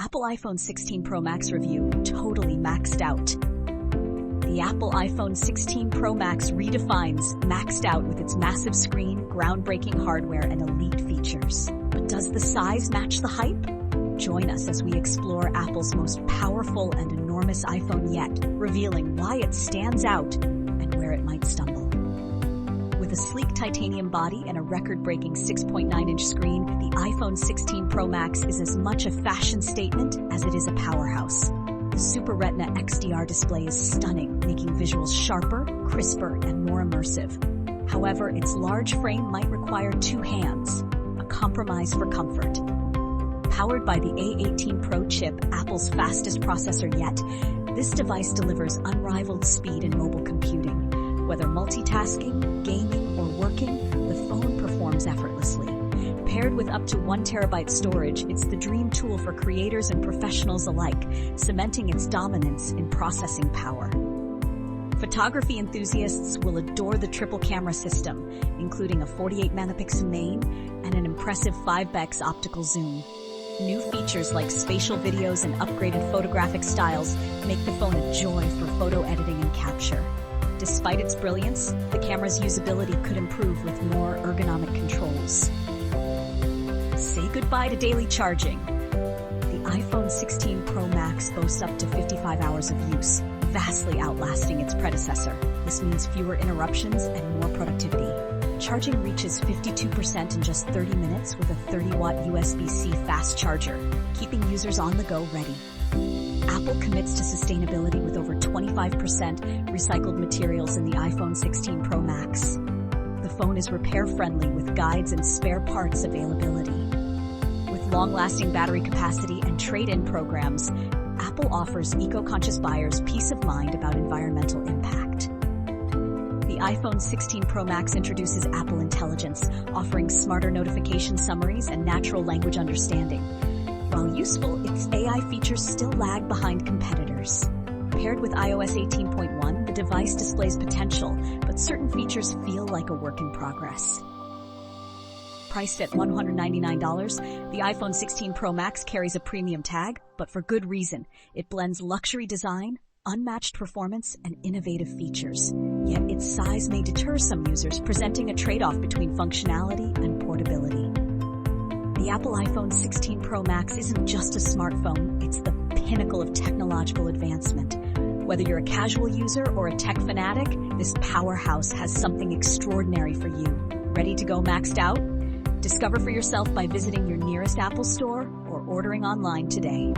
Apple iPhone 16 Pro Max review totally maxed out. The Apple iPhone 16 Pro Max redefines maxed out with its massive screen, groundbreaking hardware, and elite features. But does the size match the hype? Join us as we explore Apple's most powerful and enormous iPhone yet, revealing why it stands out and where it might stumble. With a sleek titanium body and a record-breaking 6.9-inch screen, the iPhone 16 Pro Max is as much a fashion statement as it is a powerhouse. The Super Retina XDR display is stunning, making visuals sharper, crisper, and more immersive. However, its large frame might require two hands, a compromise for comfort. Powered by the A18 Pro chip, Apple's fastest processor yet, this device delivers unrivaled speed in mobile computing. Whether multitasking, gaming, or working, the phone performs effortlessly. Paired with up to 1 terabyte storage, it's the dream tool for creators and professionals alike, cementing its dominance in processing power. Photography enthusiasts will adore the triple camera system, including a 48-megapixel main and an impressive 5x optical zoom. New features like spatial videos and upgraded photographic styles make the phone a joy for photo editing and capture. Despite its brilliance, the camera's usability could improve with more ergonomic controls. Say goodbye to daily charging. The iPhone 16 Pro Max boasts up to 55 hours of use, vastly outlasting its predecessor. This means fewer interruptions and more productivity. Charging reaches 52% in just 30 minutes with a 30-watt USB-C fast charger, keeping users on the go ready. Apple commits to sustainability with over 25% recycled materials in the iPhone 16 Pro Max. The phone is repair-friendly with guides and spare parts availability. With long-lasting battery capacity and trade-in programs, Apple offers eco-conscious buyers peace of mind about environmental impact. The iPhone 16 Pro Max introduces Apple Intelligence, offering smarter notification summaries and natural language understanding. While useful, its AI features still lag behind competitors. Paired with iOS 18.1, the device displays potential, but certain features feel like a work in progress. Priced at $199, the iPhone 16 Pro Max carries a premium tag, but for good reason. It blends luxury design, unmatched performance, and innovative features. Yet its size may deter some users, presenting a trade-off between functionality and portability. The Apple iPhone 16 Pro Max isn't just a smartphone, it's the pinnacle of technological advancement. Whether you're a casual user or a tech fanatic, this powerhouse has something extraordinary for you. Ready to go maxed out? Discover for yourself by visiting your nearest Apple store or ordering online today.